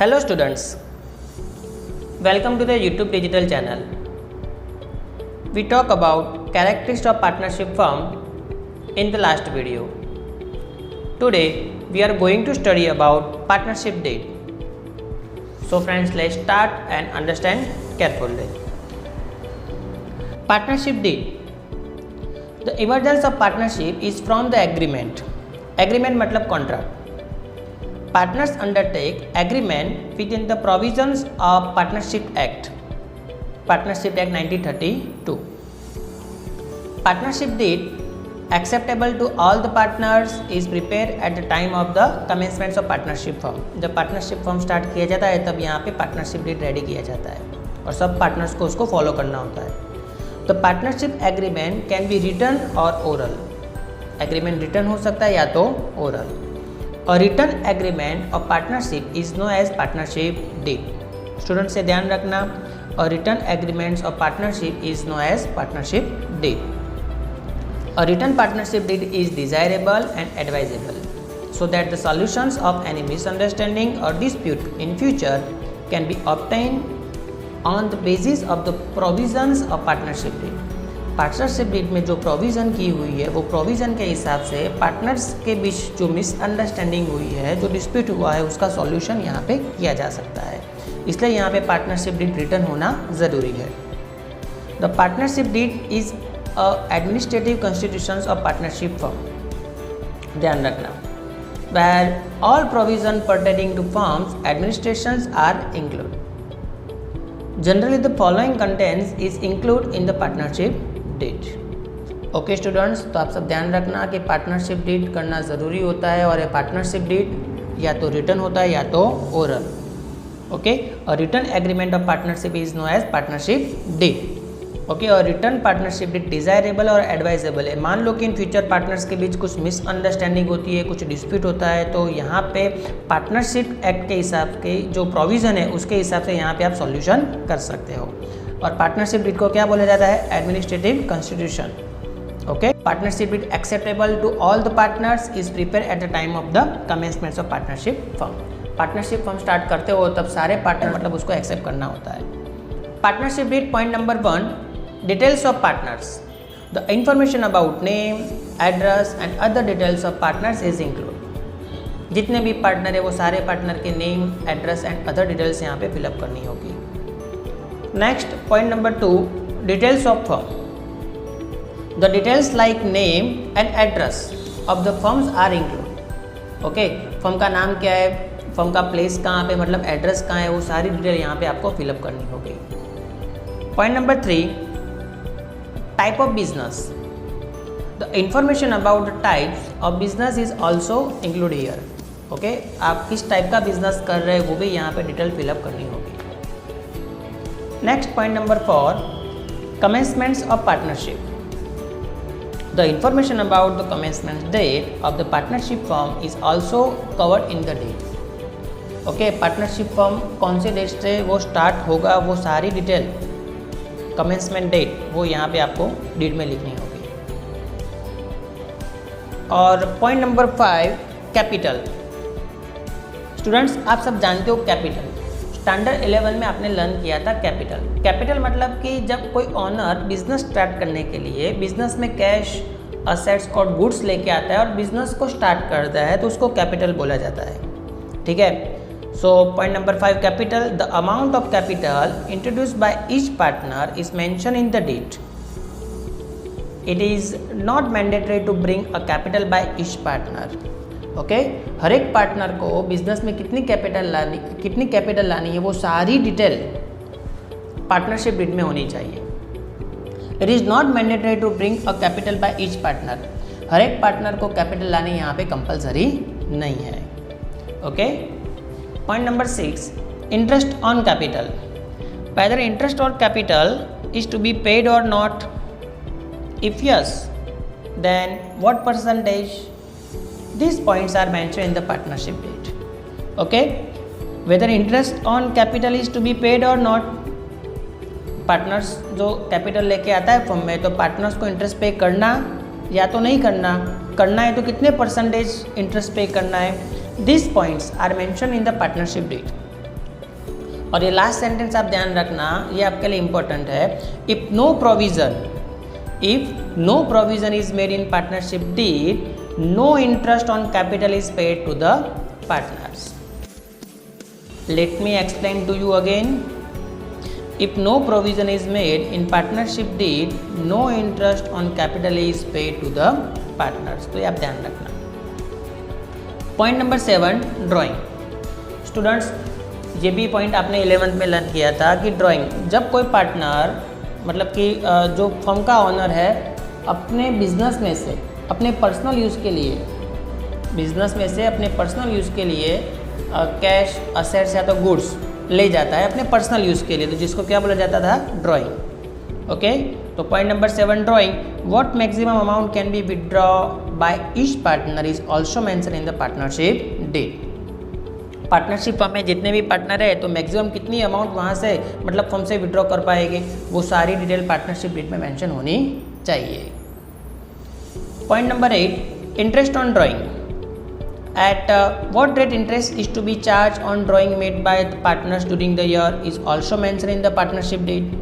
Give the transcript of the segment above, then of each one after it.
Hello students, welcome to the YouTube digital channel. We talk about characteristics of partnership firm in the last video. Today we are going to study about partnership deed. So friends, let's start and understand carefully. Partnership deed. The emergence of partnership is from the agreement. Agreement मतलब contract. Partners undertake agreement within the provisions of Partnership Act. Partnership Act 1932. Partnership deed acceptable to all the partners is prepared at the time of the commencement of partnership firm. जब partnership firm start किया जाता है तब यहाँ पे partnership deed ready किया जाता है और सब partners को उसको follow करना होता है. The partnership agreement can be written or oral. Agreement written हो सकता है या तो oral. A written agreement of partnership is known as partnership deed. Students से ध्यान रखना, a written agreement of partnership is known as partnership deed. A written partnership deed is desirable and advisable so that the solutions of any misunderstanding or dispute in future can be obtained on the basis of the provisions of partnership deed. Partnership deed में जो provision की हुई है वो provision के हिसाब से partners के बीच जो मिसअंडरस्टैंडिंग हुई है, जो डिस्प्यूट हुआ है, उसका सॉल्यूशन यहाँ पे किया जा सकता है. इसलिए यहाँ पे पार्टनरशिप डीड रिटन होना ज़रूरी है. The partnership deed is administrative constitutions of partnership firm. ध्यान रखना, where all provision pertaining to firms administrations are include. Generally, the following contents is included in the partnership deed. Okay students, तो आप सब ध्यान रखना कि पार्टनरशिप डीड करना ज़रूरी होता है और ये पार्टनरशिप डीड या तो रिटन होता है या तो ओरल. ओके, और written agreement of partnership is known as partnership deed. Okay, और रिटर्न पार्टनरशिप डीड डिज़ायरेबल और एडवाइजेबल है. मान लो कि इन फ्यूचर पार्टनर्स के बीच कुछ मिसअंडरस्टैंडिंग होती है, कुछ डिस्प्यूट होता है, तो यहाँ पे पार्टनरशिप एक्ट के हिसाब के जो प्रोविज़न है उसके हिसाब से यहाँ पे आप सॉल्यूशन कर सकते हो. और पार्टनरशिप डीड को क्या बोला जाता है? Administrative constitution. Okay, partnership deed acceptable to all the partners is prepare at the time of the commencement of partnership firm. Partnership firm start करते हो तब सारे पार्टनर मतलब उसको एक्सेप्ट करना होता है. Partnership deed point number 1, details of partners. The information about name, address and other details of partners is included. जितने भी पार्टनर है वो सारे पार्टनर के name, address and other details यहाँ पे फिलअप करनी होगी. Next point number 2, details of firm. The details like name and address of the firms are include. Okay, firm का नाम क्या है, फर्म का प्लेस कहाँ पे मतलब एड्रेस कहाँ है, वो सारी डिटेल यहाँ पे आपको फिलअप करनी होगी. Point number 3, type of business. The information about the types of business is also included here. Okay, आप किस टाइप का बिजनेस कर रहे हैं वो भी यहाँ पे डिटेल फिलअप करनी होगी. Next point number 4, commencements of partnership. The information about the commencement date of the partnership firm is also covered in the deed. Okay, partnership firm कौन से डेट से वो स्टार्ट होगा वो सारी डिटेल कमेंसमेंट डेट वो यहाँ पे आपको डीड में लिखनी होगी. और पॉइंट नंबर 5, कैपिटल. स्टूडेंट्स आप सब जानते हो कैपिटल, स्टैंडर्ड 11 में आपने लर्न किया था कैपिटल. कैपिटल मतलब कि जब कोई ऑनर बिजनेस स्टार्ट करने के लिए बिजनेस में कैश, असेट्स और गुड्स लेके आता है और बिजनेस को स्टार्ट करता है तो उसको कैपिटल बोला जाता है. ठीक है, so point number 5, capital. The amount of capital introduced by each partner is mentioned in the deed. It is not mandatory to bring a capital by each partner. Okay, हर एक पार्टनर को business में कितनी capital लानी है वो सारी detail partnership deed में होनी चाहिए. It is not mandatory to bring a capital by each partner. हर एक पार्टनर को कैपिटल लानी यहाँ पे कंपलसरी नहीं है. Okay, Point number 6, interest on capital. Whether interest or capital is to be paid or not. If yes, then what percentage? These points are mentioned in the partnership deed. Okay, whether interest on capital is to be paid or not. Partners जो capital लेके आता है firm में तो partners को interest पे करना या तो नहीं करना है तो कितने परसेंटेज इंटरेस्ट पे करना है. These points are mentioned in the partnership deed. और ये लास्ट सेंटेंस आप ध्यान रखना, ये आपके लिए इंपॉर्टेंट है। If no provision is made in partnership deed, no interest on capital is paid to the partners. Let me explain to you again. If no provision is made in partnership deed, no interest on capital is paid to the partners। तो ये आप ध्यान रखना। Point number 7, drawing. Students, ये भी point आपने 11th में learn किया था कि ड्राइंग, जब कोई पार्टनर मतलब कि जो फर्म का ऑनर है अपने बिजनेस में से अपने पर्सनल यूज़ के लिए, कैश, असेट्स या तो गुड्स ले जाता है अपने पर्सनल यूज़ के लिए, तो जिसको क्या बोला जाता था? ड्राइंग। ओके, तो point number 7, drawing. What maximum amount can be withdraw by each partner is also mention in the partnership deed. Partnership firm में जितने भी पार्टनर है तो मैक्सिमम कितनी अमाउंट वहाँ से मतलब फर्म से विथड्रॉ कर पाएंगे, वो सारी डिटेल पार्टनरशिप डीड में मेंशन होनी चाहिए। Point number 8, interest on drawing. At what rate interest is to be charged on drawing made by the partners during the year is also mentioned in the partnership deed।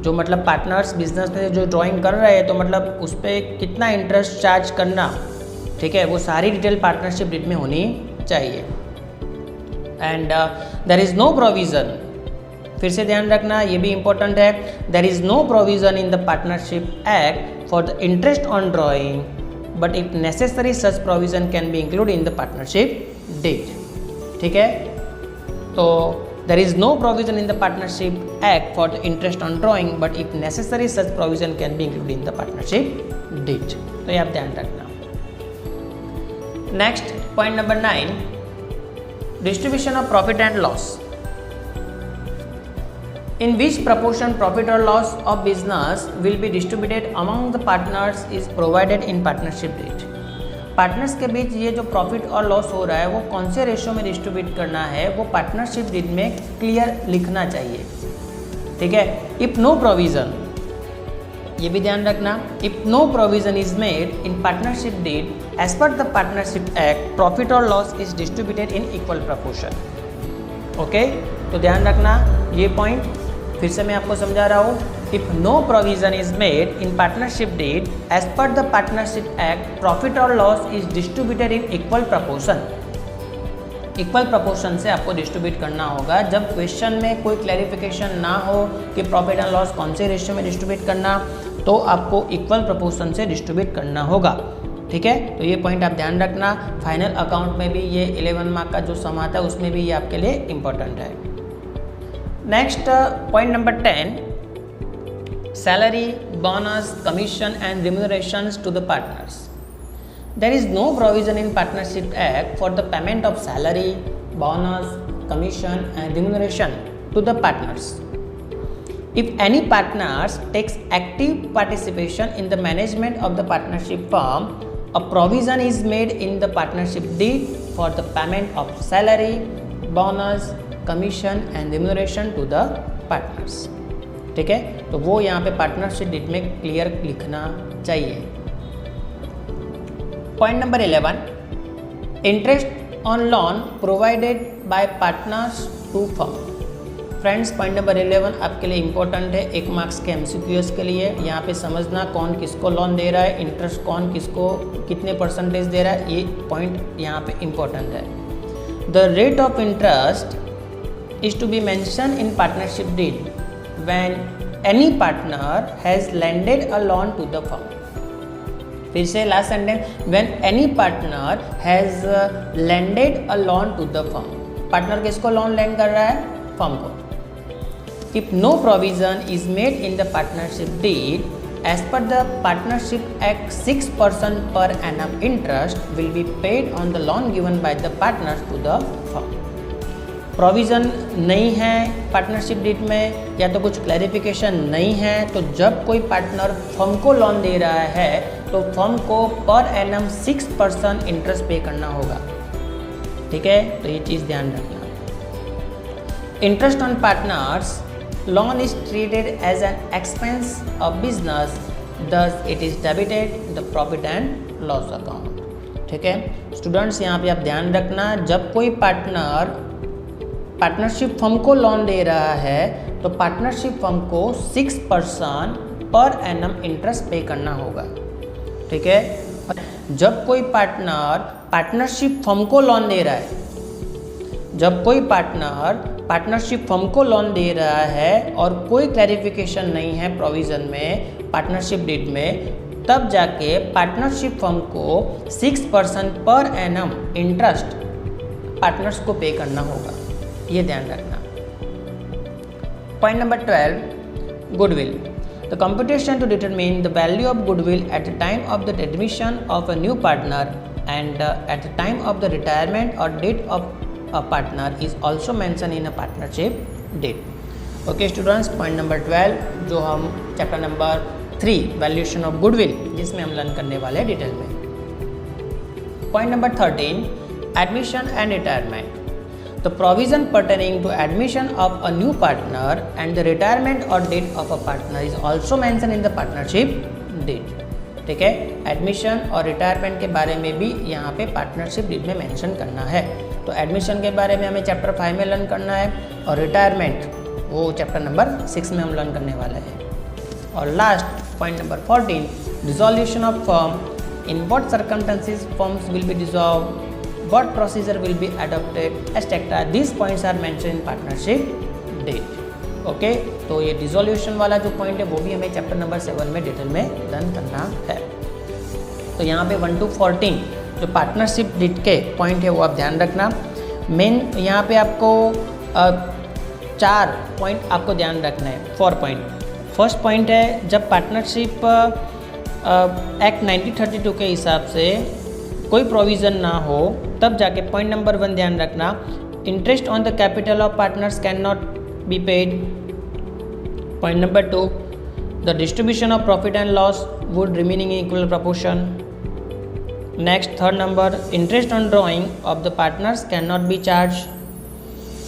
जो मतलब partners business में जो drawing कर रहे हैं तो मतलब उस पर कितना इंटरेस्ट चार्ज करना, ठीक है, वो सारी डिटेल पार्टनरशिप डीड में होनी चाहिए। And there is no provision, फिर से ध्यान रखना, ये भी इंपॉर्टेंट है। There is no provision in the partnership act for the interest on drawing, but if necessary such provision can be included in the partnership deed। ठीक है, तो there is no provision in the partnership act for the interest on drawing, but if necessary such provision can be included in the partnership deed। तो ये आप ध्यान रखना। Next point number 9, distribution of profit and loss. In which proportion profit or loss of business will be distributed among the partners is provided in partnership deed। Partners के बीच ये जो profit और loss हो रहा है वो कौन से रेशो में डिस्ट्रीब्यूट करना है वो पार्टनरशिप डीड में क्लियर लिखना चाहिए। ठीक है, इफ नो प्रोविजन, ये भी ध्यान रखना, if no provision is made in partnership deed as per the partnership act, profit और loss is distributed in equal proportion. Okay, तो ध्यान रखना ये पॉइंट फिर से मैं आपको समझा रहा हूँ। If no provision is made in partnership deed as per the partnership act, profit और loss is distributed in equal proportion. Equal proportion से आपको डिस्ट्रीब्यूट करना होगा। जब क्वेश्चन में कोई क्लैरिफिकेशन ना हो कि प्रॉफिट एंड लॉस कौन से रेशियो में डिस्ट्रीब्यूट करना, तो आपको इक्वल प्रपोर्शन से डिस्ट्रीब्यूट करना होगा। ठीक है, तो ये पॉइंट आप ध्यान रखना। फाइनल अकाउंट में भी ये 11 मार्क का जो सम आता है उसमें भी ये आपके लिए इम्पोर्टेंट है। Next point number 10, salary, bonus, commission and remunerations to the partners. There is no provision in partnership act for the payment of salary, bonus, commission and remuneration to the partners. If any partners takes active participation in the management of the partnership firm, a provision is made in the partnership deed for the payment of salary, bonus, commission and remuneration to the partners। ठीक है, तो वो यहाँ पे partnership deed में clear लिखना चाहिए। Point number 11, interest on loan provided by partners to firm. Friends, point number 11 आपके लिए इंपॉर्टेंट है, 1 मार्क्स के MCQs के लिए। यहाँ पे समझना कौन किसको लोन दे रहा है, इंटरेस्ट कौन किसको कितने परसेंटेज दे रहा है, ये पॉइंट यहाँ पे इंपॉर्टेंट है। The rate of interest is to be mention in partnership deed when any partner has lended a loan to the firm. फिर से last sentence, when any partner has lended a loan to the firm. Partner किसको loan lend कर रहा है? Firm को। If no provision is made in the partnership deed, as per the Partnership Act, 6% per annum interest will be paid on the loan given by the partners to the firm। Provision नहीं है partnership deed में या तो कुछ clarification नहीं है, तो जब कोई पार्टनर फर्म को लोन दे रहा है तो फर्म को पर एनम 6% इंटरेस्ट पे करना होगा। ठीक है, तो ये चीज़ ध्यान रखना। Interest on partners loan is treated as an expense of business, thus it is debited the profit and loss account। ठीक है स्टूडेंट्स, यहाँ पे आप ध्यान रखना, जब कोई पार्टनर पार्टनरशिप फर्म को लोन दे रहा है तो पार्टनरशिप फर्म को 6% पर एनम इंटरेस्ट पे करना होगा। ठीक है, जब कोई पार्टनर पार्टनरशिप फर्म को लोन दे रहा है, जब कोई पार्टनर पार्टनरशिप फर्म को लोन दे रहा है और कोई क्लैरिफिकेशन नहीं है प्रोविज़न में पार्टनरशिप डीड में, तब जाके पार्टनरशिप फर्म को 6% पर एनम इंटरेस्ट पार्टनर्स को पे करना होगा, ये ध्यान रखना। Point number 12, goodwill. The computation to determine the value of goodwill at the time of the admission of a new partner and at the time of the retirement or death of a partner is also mentioned in a partnership deed. Okay students, point number 12 जो हम chapter number 3 valuation of goodwill जिसमें हम learn करने वाले हैं detail में। Point number 13, admission and retirement. The provision pertaining to admission of a new partner and the retirement or death of a partner is also mention in the partnership deed. ठीक है, admission और retirement के बारे में भी यहाँ पे partnership deed में मेंशन करना है। तो एडमिशन के बारे में हमें चैप्टर 5 में लर्न करना है और रिटायरमेंट वो चैप्टर नंबर 6 में हम लर्न करने वाले हैं। और last point number 14, dissolution of firm, in what circumstances firms will be dissolve, what procedure will be adopted etcetera, this points are mention in partnership deed. Okay, तो ये dissolution वाला जो पॉइंट है वो भी हमें चैप्टर नंबर 7 में detail में लर्न करना है। तो यहाँ पे 1 to 14 जो पार्टनरशिप डीड के पॉइंट है वो आप ध्यान रखना। मेन यहाँ पे आपको 4 पॉइंट आपको ध्यान रखना है, 4 पॉइंट। फर्स्ट पॉइंट है, जब पार्टनरशिप एक्ट 1932 के हिसाब से कोई प्रोविज़न ना हो तब जाके पॉइंट नंबर 1 ध्यान रखना, interest on the capital of partners can not be paid. Point number 2, the distribution of profit and loss would remaining in equal proportion. Next, third number, interest on drawing of the partners can not be charge.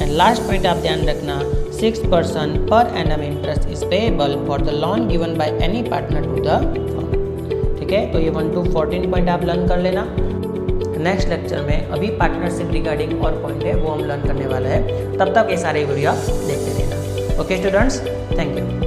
And last point आप ध्यान रखना, 6% per annum interest is payable for the loan given by any partner to the firm. ठीक है, तो ये 1 to 14 point आप learn कर लेना। नेक्स्ट लेक्चर में अभी पार्टनरशिप रिगार्डिंग और पॉइंट है वो हम लर्न करने वाले हैं, तब तक ये सारे वीडियो आप देखते रहना। Okay students, thank you.